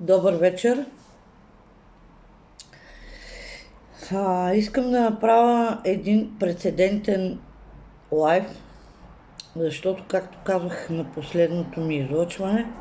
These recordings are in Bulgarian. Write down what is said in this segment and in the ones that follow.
Добър вечер. Искам да направя един прецедентен лайв, защото, както казах на последното ми излъчване,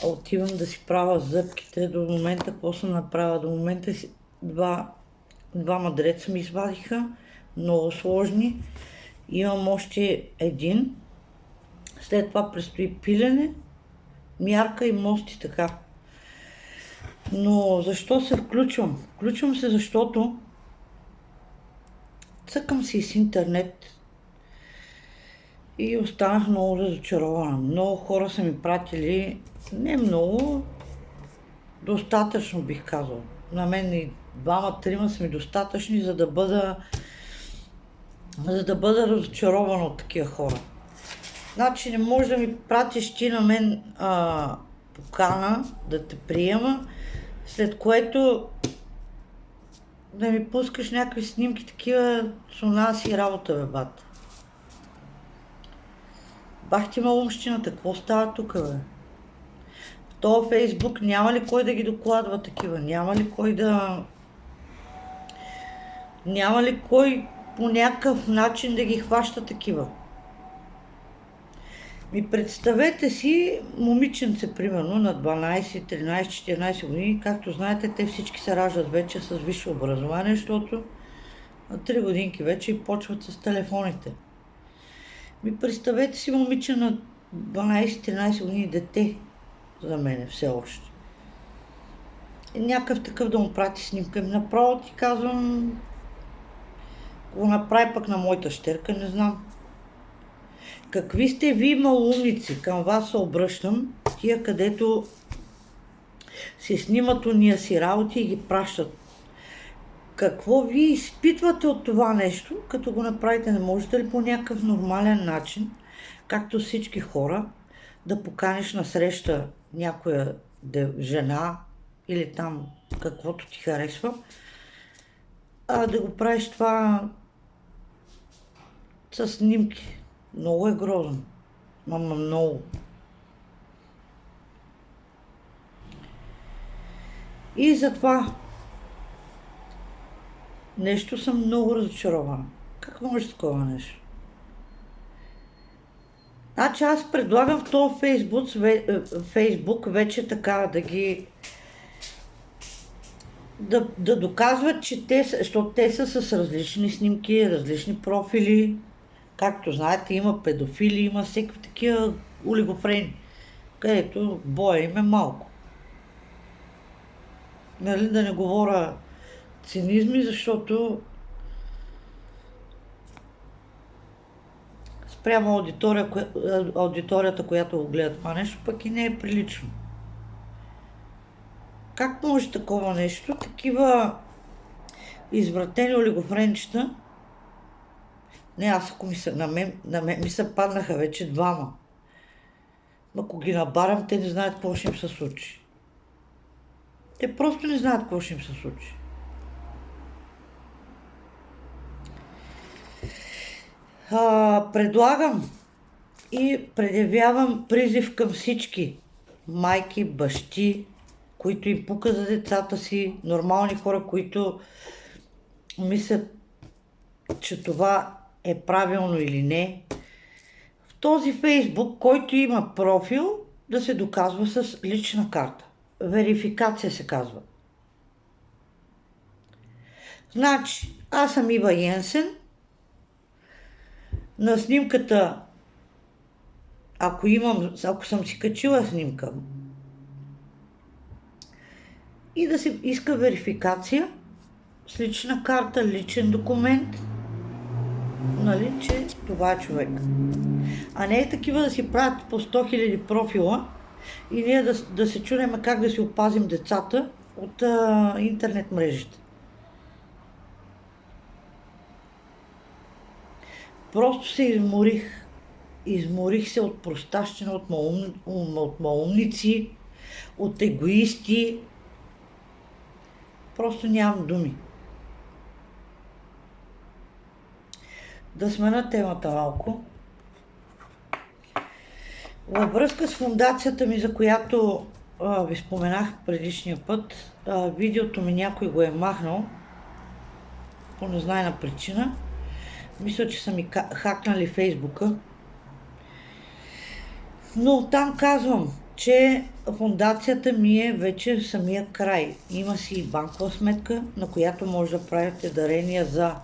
отивам да си правя зъбките. До момента, какво съм направила? До момента два мадреца ми извадиха, много сложни. Имам още един. След това предстои пилене, мярка и мост и така. Но защо се включвам? Включвам се, защото цъкам си с интернет и останах много разочарована. Много хора са ми пратили, не много, достатъчно бих казал. На мен и двама-трима са ми достатъчни, за да бъда разочарована от такива хора. Значи не можеш да ми пратиш ти на мен покана да те приема, след което да ми пускаш някакви снимки такива, с она си работа, бе, бат. Бах ти малумщината, какво става тук, бе? В този Фейсбук няма ли кой да ги докладва такива? Няма ли кой по някакъв начин да ги хваща такива? Представете си момиченце, примерно, на 12, 13, 14 години. Както знаете, те всички се раждат вече с висше образование, защото на 3 годинки вече и почват с телефоните. Представете си момиче на 12-13 години, дете за мен все още. Някакъв такъв да му прати снимка. Направо ти казвам, го направи пък на моята щерка, не знам. Какви сте ви малумници? Към вас се обръщам, тия където си снимат уния си работи и ги пращат. Какво ви изпитвате от това нещо, като го направите? Не можете ли по някакъв нормален начин, както всички хора, да поканиш на среща някоя жена или там каквото ти харесва, да го правиш това с снимки? Много е грозно. Мама, много. И затова нещо съм много разочарована. Как може такова нещо? Значи аз предлагам в този Фейсбук вече така да доказват, че защото те са с различни снимки, различни профили. Както знаете, има педофили, има всеки такива олигофрени, където боя им е малко. Нали, да не говоря цинизми, защото спрямо аудиторията, която го гледа това нещо, пък и не е прилично. Как може такова нещо? Такива извратени олигофренчета. Не, на мен ми се паднаха вече двама. Ако ги набарям, те не знаят какво ще им се случи. Те просто не знаят какво ще им се случи. Предлагам и предявявам призив към всички майки, бащи, които им пука за децата си, нормални хора, които мислят, че това е правилно или не. В този Фейсбук, който има профил, да се доказва с лична карта. Верификация се казва. Значи, аз съм Ива Йенсен. На снимката, ако съм си качила снимка и да се иска верификация с лична карта, личен документ, нали, че това е човек. А не е такива да си правят по 100 000 профила и ние да се чудим как да си опазим децата от интернет мрежите. Просто се изморих. Изморих се от простащина, от малумници, от егоисти. Просто нямам думи. Да смена темата малко. Във връзка с фондацията ми, за която ви споменах предишния път, видеото ми някой го е махнал по незнайна причина. Мисля, че са ми хакнали Фейсбука. Но там казвам, че фондацията ми е вече самия край. Има си и банкова сметка, на която може да правите дарения за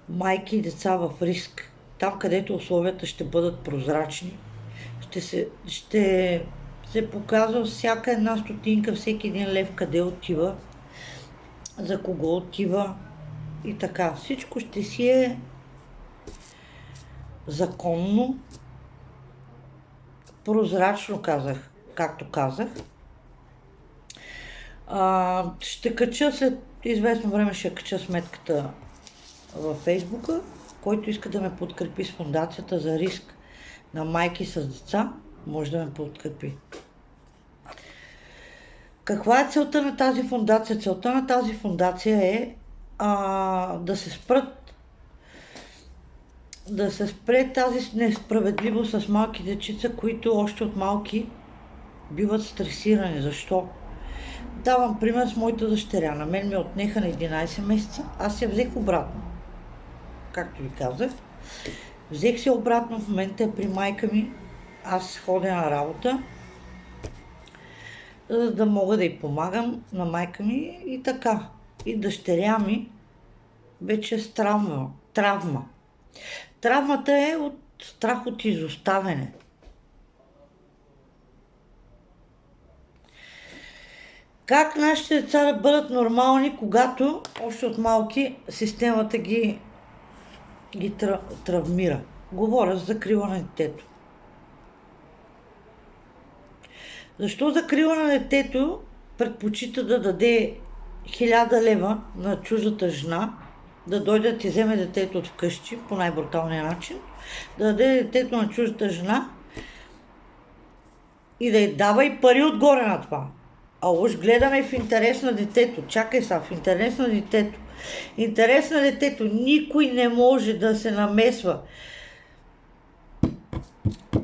майки и деца в риск. Там, където условията ще бъдат прозрачни, ще се показва всяка една стотинка, всеки един лев къде отива, за кого отива и така. Всичко ще си е законно, прозрачно както казах. Ще кача след известно време, ще кача сметката във Фейсбука. Който иска да ме подкрепи с фондацията за риск на майки с деца, може да ме подкрепи. Каква е целта на тази фондация? Целта на тази фондация е да се спре тази несправедливост с малки дечица, които още от малки биват стресирани. Защо? Давам пример с моята дъщеря. На мен ме отнеха на 11 месеца, аз я взех обратно. Както ви казах, взех се обратно, в момента е при майка ми, аз ходя на работа, за да мога да й помагам на майка ми и така. И дъщеря ми вече е с травма. Травмата е от страх от изоставяне. Как нашите деца да бъдат нормални, когато още от малки системата ги травмира? Говоря за закрила на детето. Защо закрила на детето предпочита да даде 1000 лева на чуждата жена, да дойде да ти вземе детето от вкъщи по най-бруталния начин, да даде детето на чуждата жена и да й дава и пари отгоре на това? А уж гледаме в интерес на детето. Чакай сега, в интерес на детето. Интерес на детето. Никой не може да се намесва.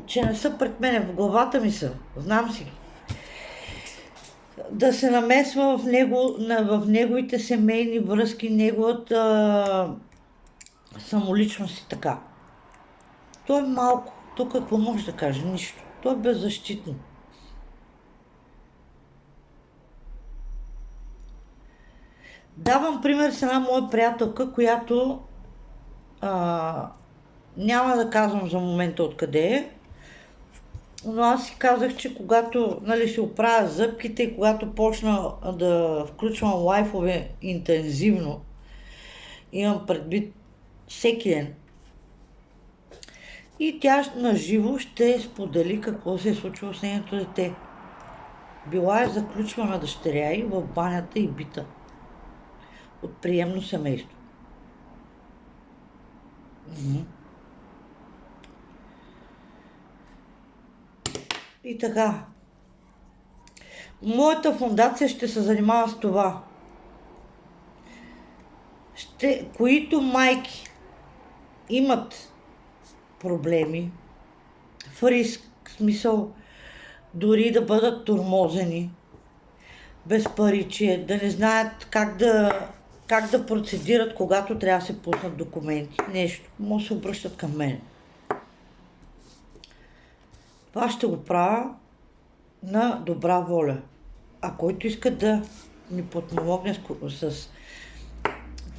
Че не са пред мене, в главата ми са. Знам си ги. Да се намесва в неговите семейни връзки, неговата самоличност и така. То е малко. То какво може да каже? Нищо. То е беззащитно. Давам пример с една моя приятелка, която няма да казвам за момента откъде е, но аз си казах, че когато си оправя зъбките и когато почна да включвам лайфове интензивно, имам предвид всеки ден, и тя наживо ще сподели какво се е случило с нейното дете. Била е заключвана дъщеря й в банята и бита от приемно семейство. И така. Моята фондация ще се занимава с това. Които майки имат проблеми, в риск, в смисъл дори да бъдат тормозени, безпаричие, да не знаят как да процедират, когато трябва да се пуснат документи, нещо, може да се обръщат към мен. Това ще го правя на добра воля. А който иска да ми подпомогне с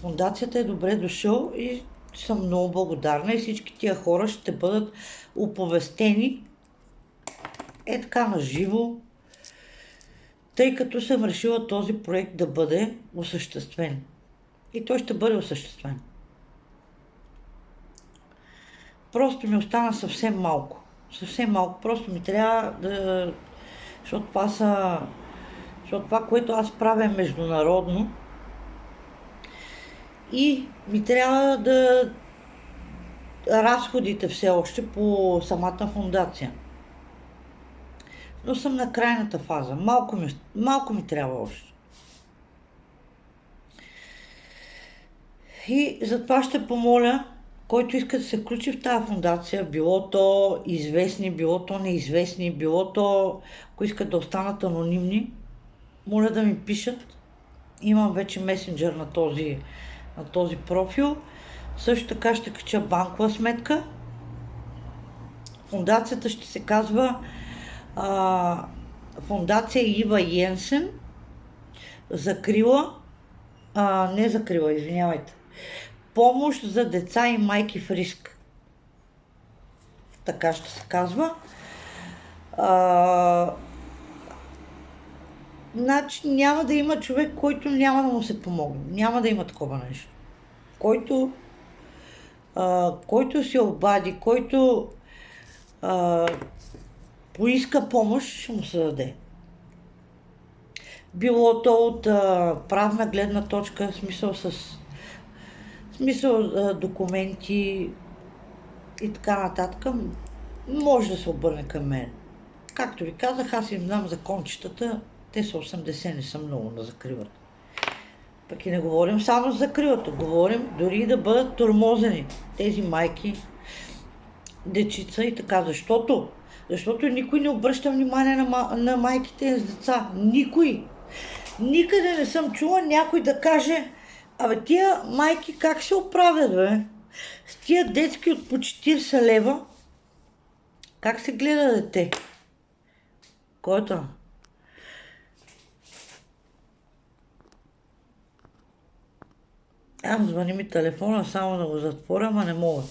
фондацията, е добре дошъл и съм много благодарна и всички тия хора ще бъдат оповестени така на живо, тъй като съм решила този проект да бъде осъществен. И той ще бъде осъществен. Просто ми остана съвсем малко. Просто ми трябва да... Защото това, което аз правя е международно. И ми трябва да... разходите все още по самата фондация. Но съм на крайната фаза. Малко ми трябва още. И затова ще помоля който иска да се включи в тази фундация, било то известни, било то неизвестни, било то, ако искат да останат анонимни, моля да ми пишат. Имам вече месенджер на този профил. Също така ще кача банкова сметка. Фундацията ще се казва Фундация Ива Йенсен. Извинявайте. Помощ за деца и майки в риск. Така ще се казва. Значи няма да има човек, който няма да му се помогне. Няма да има такова нещо. Който се обади, който поиска помощ, ще му се даде. Било то от правна гледна точка, смисъл документи и така нататък, може да се обърне към мен. Както ви казах, аз им знам закончетата, те са 80, не са много на закриване. Пък и не говорим само за закриването, говорим дори да бъдат тормозени тези майки, дечица и така. Защото никой не обръща внимание на майките с деца. Никой. Никъде не съм чула някой да каже: абе, тия майки как се оправят, бе? С тия детски от по 40 лева, как се гледа дете? Който? Звъни ми телефона, само да го затворя, ама не мога.